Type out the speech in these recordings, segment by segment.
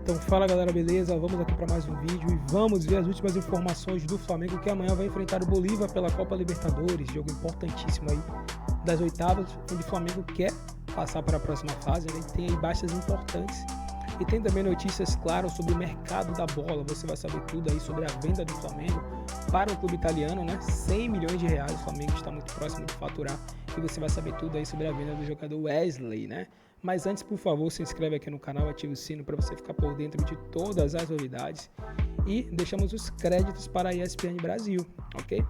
Então fala galera, beleza? Vamos aqui para mais um vídeo e vamos ver as últimas informações do Flamengo, que amanhã vai enfrentar o Bolívar pela Copa Libertadores, jogo importantíssimo aí das oitavas, onde o Flamengo quer passar para a próxima fase, né? Tem aí baixas importantes e tem também notícias claras sobre o mercado da bola. Você vai saber tudo aí sobre a venda do Flamengo para o clube italiano, né? 100 milhões de reais, o Flamengo está muito próximo de faturar, e você vai saber tudo aí sobre a venda do jogador Wesley, né? Mas antes, por favor, se inscreve aqui no canal, ative o sino para você ficar por dentro de todas as novidades. E deixamos os créditos para a ESPN Brasil, ok?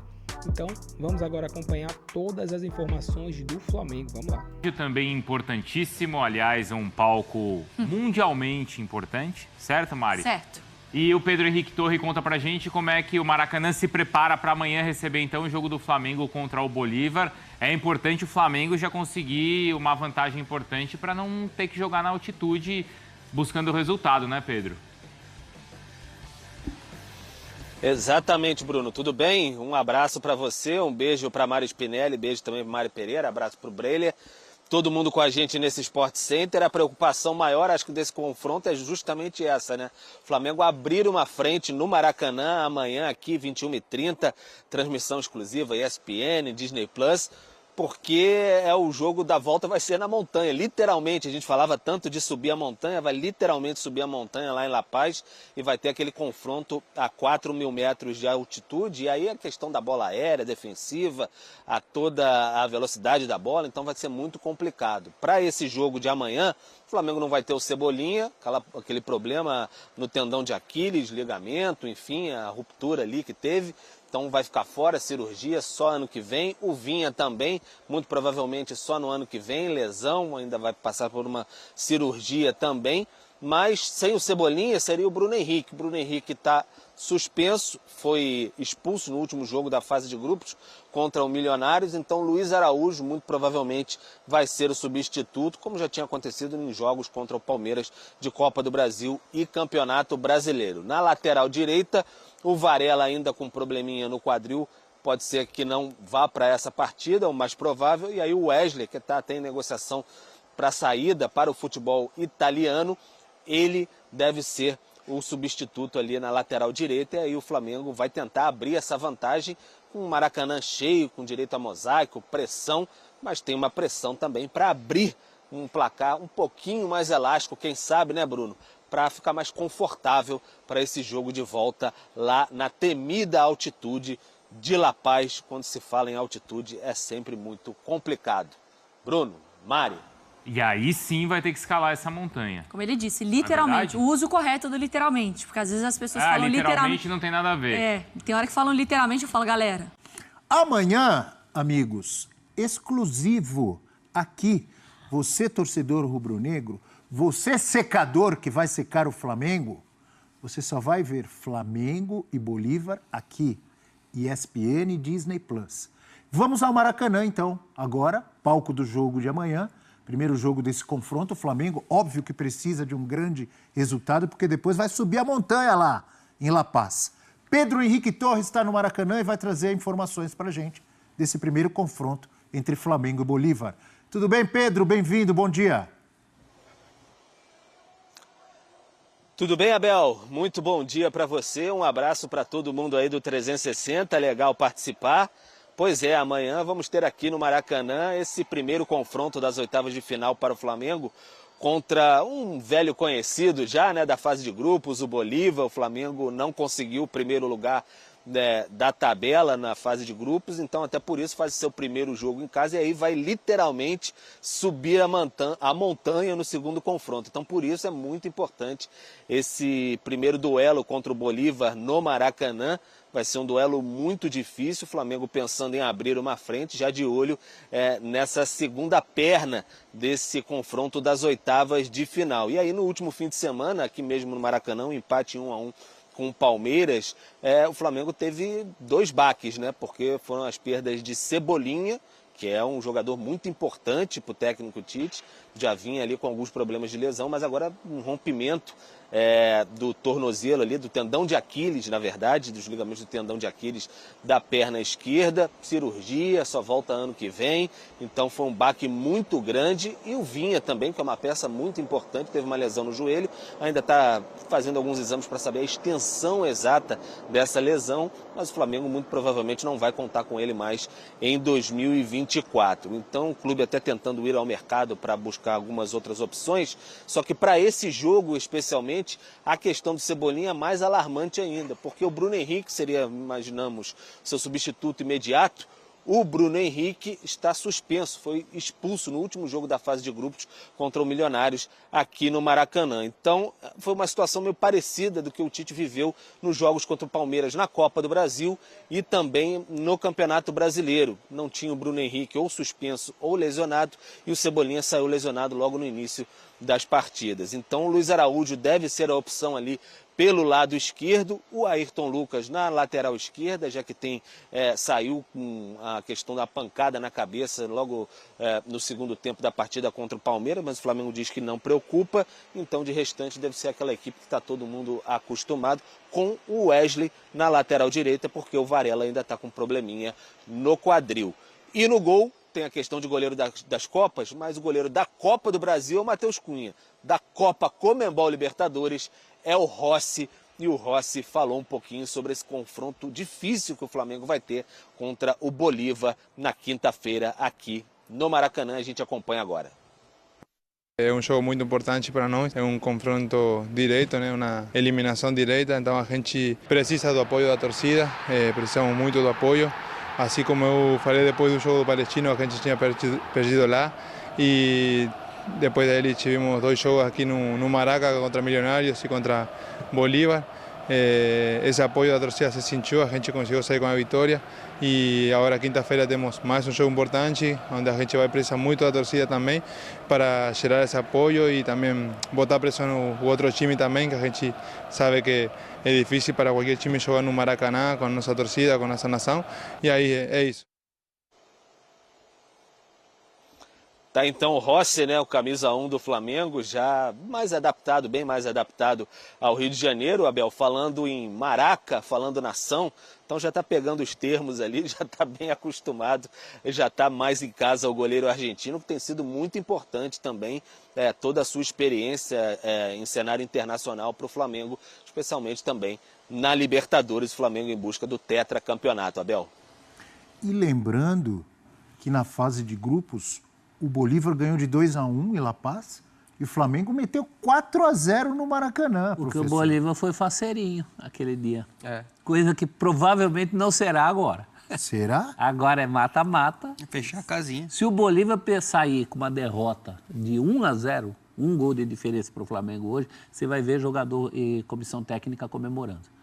Então, vamos agora acompanhar todas as informações do Flamengo. Vamos lá. Também importantíssimo, aliás, é um palco mundialmente importante, certo, Mari? Certo. E o Pedro Henrique Torre conta pra gente como é que o Maracanã se prepara para amanhã receber, então, o jogo do Flamengo contra o Bolívar. É importante o Flamengo já conseguir uma vantagem importante para não ter que jogar na altitude buscando o resultado, né, Pedro? Exatamente, Bruno. Tudo bem? Um abraço para você, um beijo para Mário Spinelli, beijo também para Mário Pereira, abraço para o Breiler. Todo mundo com a gente nesse Sport Center. A preocupação maior, acho que desse confronto é justamente essa, né? O Flamengo abrir uma frente no Maracanã amanhã aqui, 21h30, transmissão exclusiva ESPN, Disney Plus, porque o jogo da volta vai ser na montanha, literalmente. A gente falava tanto de subir a montanha, vai literalmente subir a montanha lá em La Paz e vai ter aquele confronto a 4.000 metros de altitude. E aí a questão da bola aérea, defensiva, a toda a velocidade da bola, então vai ser muito complicado. Para esse jogo de amanhã, o Flamengo não vai ter o Cebolinha, aquele problema no tendão de Aquiles, ligamento, enfim, a ruptura ali que teve. Então vai ficar fora, cirurgia só ano que vem. O Vinha também, muito provavelmente só no ano que vem, lesão, ainda vai passar por uma cirurgia também. Mas sem o Cebolinha seria o Bruno Henrique. O Bruno Henrique está suspenso, foi expulso no último jogo da fase de grupos contra o Milionários. Então Luiz Araújo muito provavelmente vai ser o substituto, como já tinha acontecido em jogos contra o Palmeiras de Copa do Brasil e Campeonato Brasileiro. Na lateral direita, o Varela ainda com probleminha no quadril, pode ser que não vá para essa partida, o mais provável. E aí o Wesley, que está em negociação para saída para o futebol italiano, ele deve ser o substituto ali na lateral direita. E aí o Flamengo vai tentar abrir essa vantagem com o Maracanã cheio, com direito a mosaico, pressão, mas tem uma pressão também para abrir um placar um pouquinho mais elástico, quem sabe, né, Bruno? Para ficar mais confortável para esse jogo de volta lá na temida altitude de La Paz. Quando se fala em altitude é sempre muito complicado. Bruno, Mari. E aí sim vai ter que escalar essa montanha. Como ele disse, literalmente. O uso correto do literalmente. Porque às vezes as pessoas falam literalmente. Não tem nada a ver. Tem hora que falam literalmente, eu falo, galera. Amanhã, amigos, exclusivo aqui, você torcedor rubro-negro, você secador que vai secar o Flamengo, você só vai ver Flamengo e Bolívar aqui, ESPN e Disney Plus. Vamos ao Maracanã, então. Agora, palco do jogo de amanhã. Primeiro jogo desse confronto, o Flamengo, óbvio que precisa de um grande resultado, porque depois vai subir a montanha lá, em La Paz. Pedro Henrique Torres está no Maracanã e vai trazer informações para a gente desse primeiro confronto entre Flamengo e Bolívar. Tudo bem, Pedro? Bem-vindo, bom dia. Tudo bem, Abel? Muito bom dia para você, um abraço para todo mundo aí do 360, legal participar. Pois é, amanhã vamos ter aqui no Maracanã esse primeiro confronto das oitavas de final para o Flamengo contra um velho conhecido já, né, da fase de grupos, o Bolívar. O Flamengo não conseguiu o primeiro lugar da tabela na fase de grupos, então até por isso faz seu primeiro jogo em casa e aí vai literalmente subir a montanha no segundo confronto. Então por isso é muito importante esse primeiro duelo contra o Bolívar no Maracanã. Vai ser um duelo muito difícil, o Flamengo pensando em abrir uma frente, já de olho nessa segunda perna desse confronto das oitavas de final. E aí no último fim de semana, aqui mesmo no Maracanã, um empate 1-1 com o Palmeiras, o Flamengo teve dois baques, né? Porque foram as perdas de Cebolinha, que é um jogador muito importante para o técnico Tite, já vinha ali com alguns problemas de lesão, mas agora um rompimento do tornozelo ali, do tendão de Aquiles, na verdade, dos ligamentos do tendão de Aquiles da perna esquerda, cirurgia, só volta ano que vem, então foi um baque muito grande. E o Vinha também, que é uma peça muito importante, teve uma lesão no joelho, ainda está fazendo alguns exames para saber a extensão exata dessa lesão, mas o Flamengo muito provavelmente não vai contar com ele mais em 2024. Então o clube até tentando ir ao mercado para buscar algumas outras opções, só que para esse jogo especialmente, a questão do Cebolinha é mais alarmante ainda, porque o Bruno Henrique seria, imaginamos, seu substituto imediato. O Bruno Henrique está suspenso, foi expulso no último jogo da fase de grupos contra o Milionários aqui no Maracanã. Então, foi uma situação meio parecida do que o Tite viveu nos jogos contra o Palmeiras na Copa do Brasil e também no Campeonato Brasileiro. Não tinha o Bruno Henrique ou suspenso ou lesionado e o Cebolinha saiu lesionado logo no início das partidas. Então, o Luiz Araújo deve ser a opção ali pelo lado esquerdo, o Ayrton Lucas na lateral esquerda, já que saiu com a questão da pancada na cabeça logo no segundo tempo da partida contra o Palmeiras, mas o Flamengo diz que não preocupa, então de restante deve ser aquela equipe que está todo mundo acostumado, com o Wesley na lateral direita, porque o Varela ainda está com um probleminha no quadril. E no gol tem a questão de goleiro das Copas, mas o goleiro da Copa do Brasil é o Matheus Cunha, da Copa Conmebol Libertadores é o Rossi, e o Rossi falou um pouquinho sobre esse confronto difícil que o Flamengo vai ter contra o Bolívar na quinta-feira aqui no Maracanã. A gente acompanha agora. É um jogo muito importante para nós, é um confronto direto, né? Uma eliminação direta, então a gente precisa do apoio da torcida, precisamos muito do apoio. Assim como eu falei depois do jogo do Palestino, a gente tinha perdido lá e depois dele tivemos 2 jogos aqui no Maraca contra Milionários e contra Bolívar. Esse apoio da torcida se sentiu, a gente conseguiu sair com a vitória e agora quinta-feira temos mais um jogo importante, onde a gente vai precisar muito da torcida também para gerar esse apoio e também botar pressão no outro time também, que a gente sabe que é difícil para qualquer time jogar no Maracanã com a nossa torcida, com a nossa nação, e aí é isso. Tá então o Rossi, né, o camisa 1 do Flamengo, já mais adaptado, bem mais adaptado ao Rio de Janeiro, Abel, falando em Maraca, falando nação, então já está pegando os termos ali, já está bem acostumado, já está mais em casa o goleiro argentino, que tem sido muito importante também, toda a sua experiência em cenário internacional para o Flamengo, especialmente também na Libertadores, o Flamengo em busca do tetracampeonato, Abel. E lembrando que na fase de grupos, o Bolívar ganhou de 2-1 em La Paz e o Flamengo meteu 4-0 no Maracanã, Porque o Bolívar foi faceirinho aquele dia. Coisa que provavelmente não será agora. Será? Agora é mata-mata. Fechar a casinha. Se o Bolívar sair com uma derrota de 1-0, 1 gol de diferença para o Flamengo hoje, você vai ver jogador e comissão técnica comemorando.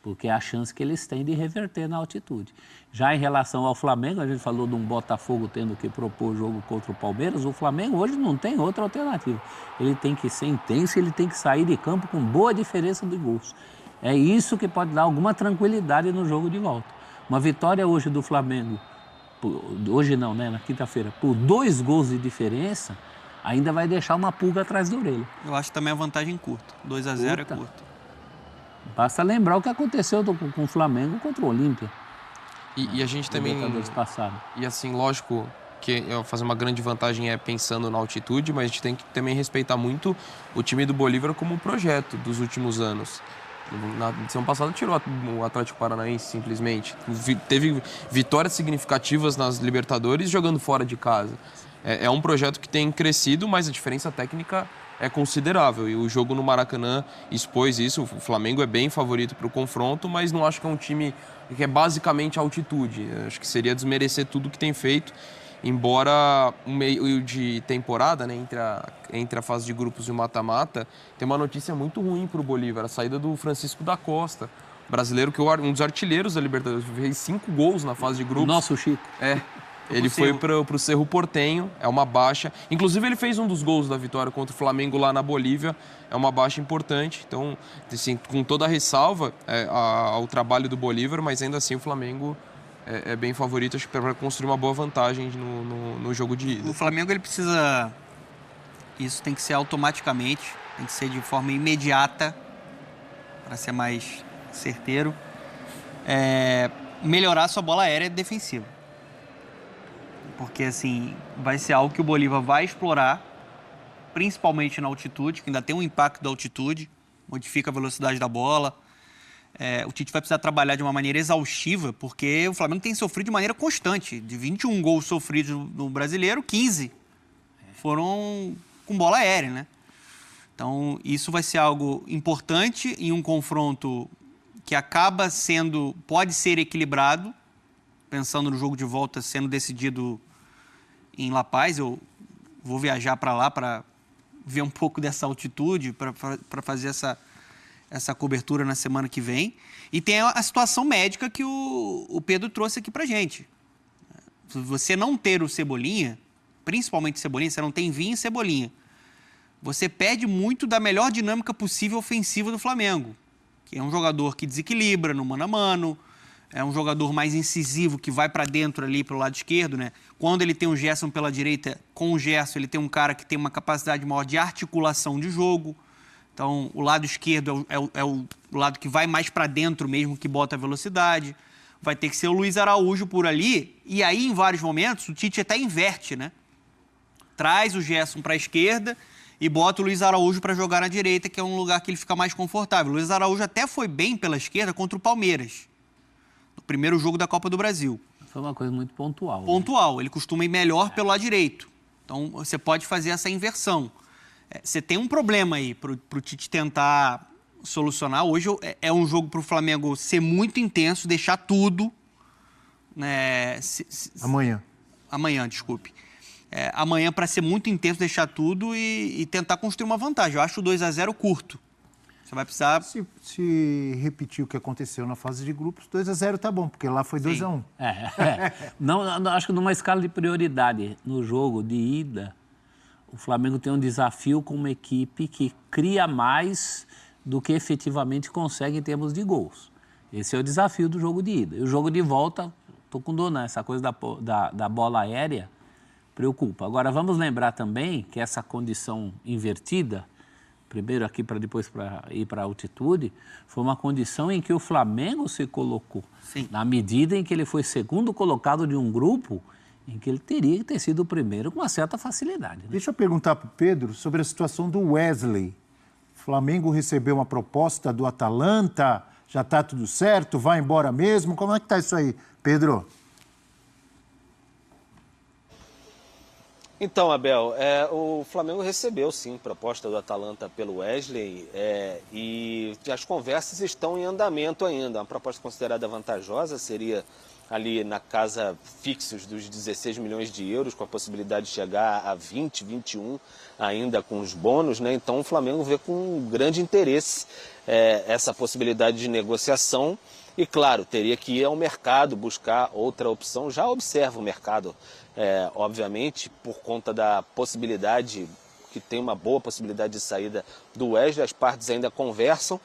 Porque é a chance que eles têm de reverter na altitude. Já em relação ao Flamengo, a gente falou de um Botafogo tendo que propor o jogo contra o Palmeiras, o Flamengo hoje não tem outra alternativa. Ele tem que ser intenso, ele tem que sair de campo com boa diferença de gols. É isso que pode dar alguma tranquilidade no jogo de volta. Uma vitória hoje do Flamengo, hoje não, né, na quinta-feira, por 2 gols de diferença, ainda vai deixar uma pulga atrás da orelha. Eu acho também a vantagem curta. 2-0 é curto. Basta lembrar o que aconteceu com o Flamengo contra o Olímpia. E a gente também... E assim, lógico que fazer uma grande vantagem é pensando na altitude, mas a gente tem que também respeitar muito o time do Bolívar como um projeto dos últimos anos. Na edição passada tirou o Atlético Paranaense simplesmente. Teve vitórias significativas nas Libertadores jogando fora de casa. É um projeto que tem crescido, mas a diferença técnica é considerável. E o jogo no Maracanã expôs isso. O Flamengo é bem favorito para o confronto, mas não acho que é um time que é basicamente altitude. Acho que seria desmerecer tudo que tem feito. Embora o meio de temporada, né, entre a fase de grupos e o mata-mata, tem uma notícia muito ruim para o Bolívar, a saída do Francisco da Costa, brasileiro que é um dos artilheiros da Libertadores, fez 5 gols na fase de grupos. Nosso Chico. Ele foi para o Cerro Porteño, é uma baixa. Inclusive, ele fez um dos gols da vitória contra o Flamengo lá na Bolívia, é uma baixa importante. Então, assim, com toda a ressalva ao trabalho do Bolívar, mas ainda assim o Flamengo é bem favorito para construir uma boa vantagem no jogo de ida. O Flamengo ele precisa... Isso tem que ser automaticamente, tem que ser de forma imediata, para ser mais certeiro, melhorar sua bola aérea defensiva. Porque, assim, vai ser algo que o Bolívar vai explorar, principalmente na altitude, que ainda tem um impacto da altitude. modifica a velocidade da bola. O Tite vai precisar trabalhar de uma maneira exaustiva, porque o Flamengo tem sofrido de maneira constante. De 21 gols sofridos no Brasileiro, 15 foram com bola aérea, né? Então, isso vai ser algo importante em um confronto que acaba pode ser equilibrado, pensando no jogo de volta sendo decidido em La Paz. Eu vou viajar para lá para ver um pouco dessa altitude, para fazer essa cobertura na semana que vem. E tem a situação médica que o Pedro trouxe aqui pra gente. Se você não ter o Cebolinha, principalmente Cebolinha, você não tem Vinha e Cebolinha, você perde muito da melhor dinâmica possível ofensiva do Flamengo, que é um jogador que desequilibra no mano a mano, é um jogador mais incisivo, que vai para dentro ali pro lado esquerdo, né? Quando ele tem o Gerson pela direita, com o Gerson ele tem um cara que tem uma capacidade maior de articulação de jogo. Então, o lado esquerdo é o lado que vai mais para dentro mesmo, que bota a velocidade. Vai ter que ser o Luiz Araújo por ali. E aí, em vários momentos, o Tite até inverte, né? Traz o Gerson para a esquerda e bota o Luiz Araújo para jogar na direita, que é um lugar que ele fica mais confortável. O Luiz Araújo até foi bem pela esquerda contra o Palmeiras, no primeiro jogo da Copa do Brasil. Foi uma coisa muito pontual. Pontual. Né? Ele costuma ir melhor pelo lado direito. Então, você pode fazer essa inversão. Você tem um problema aí para o Tite tentar solucionar. Hoje é um jogo para o Flamengo ser muito intenso, deixar tudo. Né, Amanhã, desculpe. Amanhã para ser muito intenso, deixar tudo e tentar construir uma vantagem. Eu acho o 2-0 curto. Você vai precisar... Se repetir o que aconteceu na fase de grupos, 2-0 tá bom, porque lá foi 2-1. Não, acho que numa escala de prioridade no jogo de ida, o Flamengo tem um desafio com uma equipe que cria mais do que efetivamente consegue em termos de gols. Esse é o desafio do jogo de ida. E o jogo de volta, estou com dor, né? Essa coisa da bola aérea preocupa. Agora, vamos lembrar também que essa condição invertida, primeiro aqui para depois ir para a altitude, foi uma condição em que o Flamengo se colocou. Sim. Na medida em que ele foi segundo colocado de um grupo em que ele teria que ter sido o primeiro com uma certa facilidade. Né? Deixa eu perguntar para o Pedro sobre a situação do Wesley. O Flamengo recebeu uma proposta do Atalanta, já está tudo certo, vai embora mesmo? Como é que está isso aí, Pedro? Então, Abel, o Flamengo recebeu, sim, proposta do Atalanta pelo Wesley e as conversas estão em andamento ainda. Uma proposta considerada vantajosa seria ali na casa fixos dos 16 milhões de euros, com a possibilidade de chegar a 20, 21 ainda com os bônus, né? Então o Flamengo vê com grande interesse essa possibilidade de negociação e, claro, teria que ir ao mercado buscar outra opção. Já observa o mercado, obviamente, por conta da possibilidade, que tem uma boa possibilidade de saída do Wesley, as partes ainda conversam.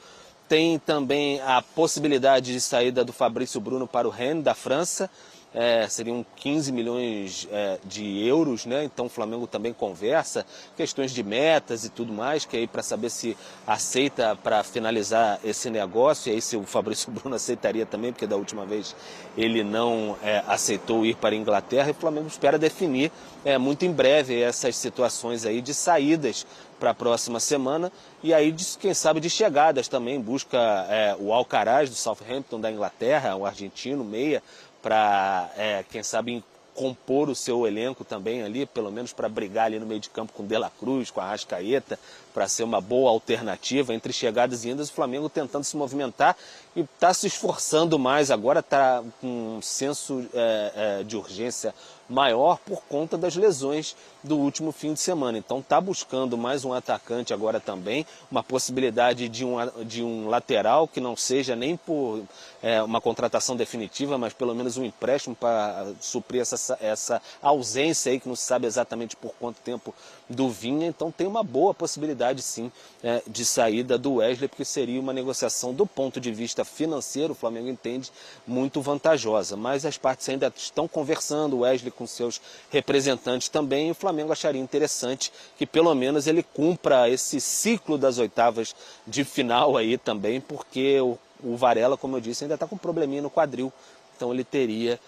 Tem também a possibilidade de saída do Fabrício Bruno para o Rennes, da França. Seriam 15 milhões de euros, né? Então o Flamengo também conversa, questões de metas e tudo mais, que aí para saber se aceita para finalizar esse negócio, e aí se o Fabrício Bruno aceitaria também, porque da última vez ele não aceitou ir para a Inglaterra, e o Flamengo espera definir muito em breve essas situações aí de saídas para a próxima semana, e aí, quem sabe, de chegadas também. Busca o Alcaraz do Southampton da Inglaterra, o argentino, meia, para, quem sabe, compor o seu elenco também ali, pelo menos para brigar ali no meio de campo com De La Cruz, com a Arrascaeta, para ser uma boa alternativa. Entre chegadas e indas, o Flamengo tentando se movimentar e está se esforçando mais agora, está com um senso de urgência maior por conta das lesões do último fim de semana. Então está buscando mais um atacante agora também, uma possibilidade de um lateral que não seja nem por uma contratação definitiva, mas pelo menos um empréstimo para suprir essa ausência aí, que não se sabe exatamente por quanto tempo, do Vinha. Então tem uma boa possibilidade sim de saída do Wesley, porque seria uma negociação do ponto de vista financeiro, o Flamengo entende, muito vantajosa. Mas as partes ainda estão conversando, o Wesley com seus representantes também, e o Flamengo acharia interessante que pelo menos ele cumpra esse ciclo das oitavas de final aí também, porque o Varela, como eu disse, ainda está com um probleminha no quadril, então ele teria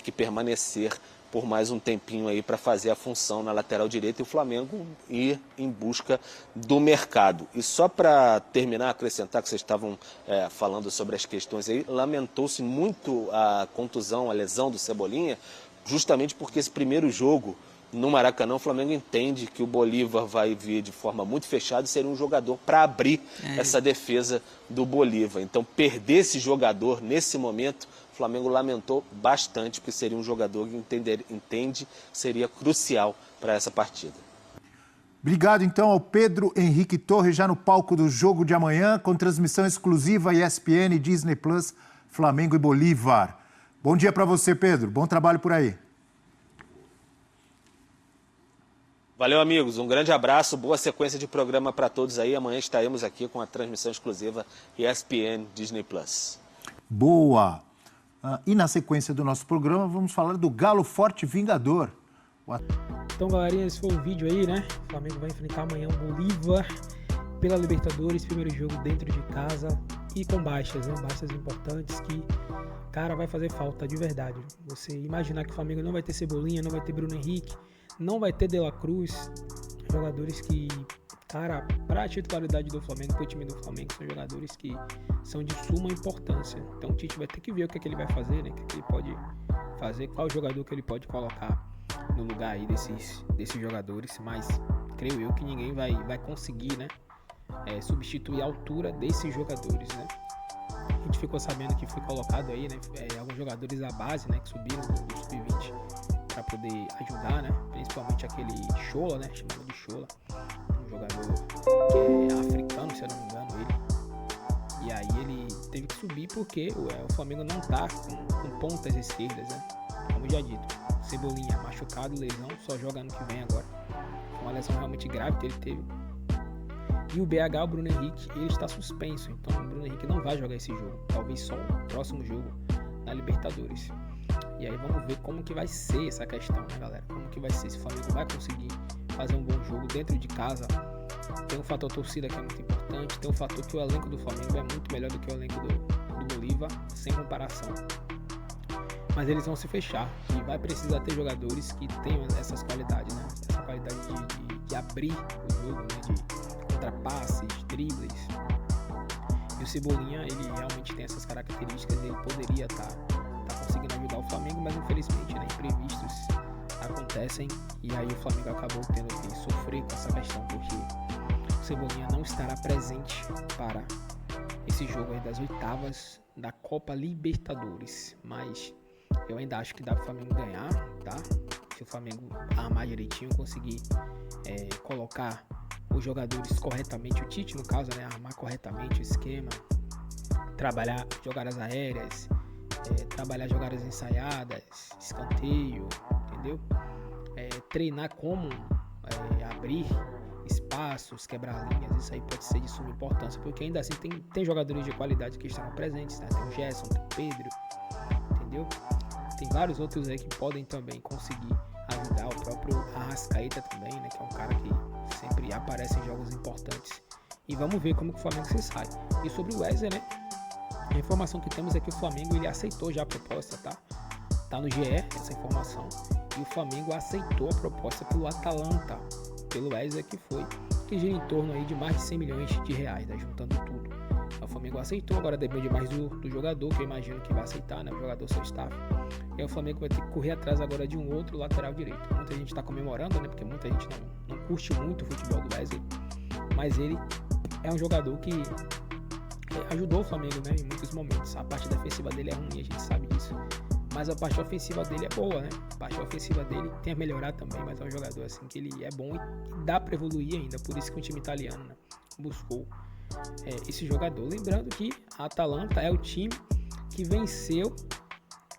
que permanecer por mais um tempinho aí para fazer a função na lateral direita e o Flamengo ir em busca do mercado. E só para terminar, acrescentar que vocês estavam falando sobre as questões aí, lamentou-se muito a contusão, a lesão do Cebolinha, justamente porque esse primeiro jogo no Maracanã, o Flamengo entende que o Bolívar vai vir de forma muito fechada e seria um jogador para abrir essa defesa do Bolívar. Então, perder esse jogador nesse momento, o Flamengo lamentou bastante, porque seria um jogador que entende seria crucial para essa partida. Obrigado, então, ao Pedro Henrique Torres, já no palco do jogo de amanhã, com transmissão exclusiva ESPN e Disney+, Flamengo e Bolívar. Bom dia para você, Pedro. Bom trabalho por aí. Valeu, amigos. Um grande abraço, boa sequência de programa para todos aí. Amanhã estaremos aqui com a transmissão exclusiva ESPN Disney+. Boa! E na sequência do nosso programa, vamos falar do Galo Forte Vingador. Então, galerinha, esse foi o vídeo aí, né? O Flamengo vai enfrentar amanhã o Bolívar pela Libertadores, primeiro jogo dentro de casa e com baixas, né? Baixas importantes que, cara, vai fazer falta de verdade. Você imaginar que o Flamengo não vai ter Cebolinha, não vai ter Bruno Henrique, não vai ter De La Cruz, jogadores que, cara, para a titularidade do Flamengo, para o time do Flamengo, são jogadores que são de suma importância. Então o Tite vai ter que ver o que é que ele vai fazer, né? O que é que ele pode fazer, qual jogador que ele pode colocar no lugar aí desses jogadores, mas creio eu que ninguém vai conseguir, né? Substituir a altura desses jogadores, né? A gente ficou sabendo que foi colocado aí, né? Alguns jogadores da base, né? Que subiram do Sub-20 para poder ajudar, né? Principalmente aquele Chola, né? Chamado de Chola, um jogador que é africano, se eu não me engano, ele. E aí ele teve que subir porque o Flamengo não tá com pontas esquerdas, né? Como já dito, Cebolinha machucado, lesão, só joga ano que vem agora. Uma lesão realmente grave que ele teve. E o BH, o Bruno Henrique, ele está suspenso. Então o Bruno Henrique não vai jogar esse jogo. Talvez só o próximo jogo na Libertadores. E aí vamos ver como que vai ser essa questão, né, galera? Como que vai ser, se o Flamengo vai conseguir fazer um bom jogo dentro de casa. Tem um fator torcida que é muito importante. Tem um fator que o elenco do Flamengo é muito melhor do que o elenco do Bolívar, sem comparação. Mas eles vão se fechar e vai precisar ter jogadores que tenham essas qualidades, né? Essa qualidade de abrir o jogo, né? De contrapasses, dribles. E o Cebolinha, ele realmente tem essas características, ele poderia estar conseguindo ajudar o Flamengo, mas infelizmente, né, imprevistos acontecem e aí o Flamengo acabou tendo que sofrer com essa questão, porque o Cebolinha não estará presente para esse jogo aí das oitavas da Copa Libertadores, mas eu ainda acho que dá para o Flamengo ganhar, tá? Se o Flamengo armar direitinho, conseguir colocar os jogadores corretamente, o Tite no caso, né, armar corretamente o esquema, trabalhar jogadas aéreas, trabalhar jogadas ensaiadas, escanteio, entendeu? Treinar como abrir espaços, quebrar linhas, isso aí pode ser de suma importância, porque ainda assim tem jogadores de qualidade que estarão presentes, né? Tem o Gerson, tem o Pedro, entendeu? Tem vários outros aí que podem também conseguir ajudar, o próprio Arrascaeta também, né? Que é um cara que sempre aparece em jogos importantes. E vamos ver como que o Flamengo se sai. E sobre o Wesley, né? A informação que temos é que o Flamengo ele aceitou já a proposta, tá? Tá no GE essa informação. E o Flamengo aceitou a proposta pelo Atalanta, pelo Wesley que gira em torno aí de mais de 100 milhões de reais, né? Juntando tudo. O Flamengo aceitou, agora depende mais do jogador, que eu imagino que vai aceitar, né? O jogador, seu staff. E aí o Flamengo vai ter que correr atrás agora de um outro lateral direito. Muita gente tá comemorando, né? Porque muita gente não curte muito o futebol do Wesley. Mas ele é um jogador que ajudou o Flamengo, né, em muitos momentos. A parte defensiva dele é ruim, a gente sabe disso. Mas a parte ofensiva dele é boa, né? A parte ofensiva dele tem a melhorar também, mas é um jogador assim que ele é bom e dá pra evoluir ainda. Por isso que o time italiano, né, buscou esse jogador. Lembrando que a Atalanta é o time que venceu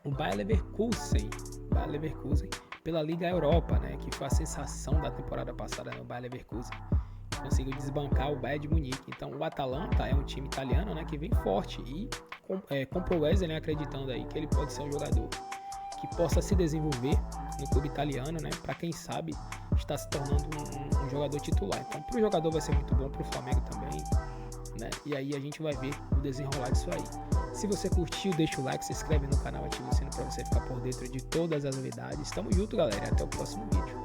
o Bayer Leverkusen pela Liga Europa, né? Que foi a sensação da temporada passada, né? O Bayer Leverkusen conseguiu desbancar o Bayern de Munique. Então o Atalanta é um time italiano, né, que vem forte e comprou o Wesley, né, acreditando aí que ele pode ser um jogador que possa se desenvolver no clube italiano, né, para quem sabe está se tornando um jogador titular. Então para o jogador vai ser muito bom, para o Flamengo também, né, e aí a gente vai ver o desenrolar disso aí. Se você curtiu, deixa o like, se inscreve no canal, ativa o sino para você ficar por dentro de todas as novidades. Tamo junto, galera. Até o próximo vídeo.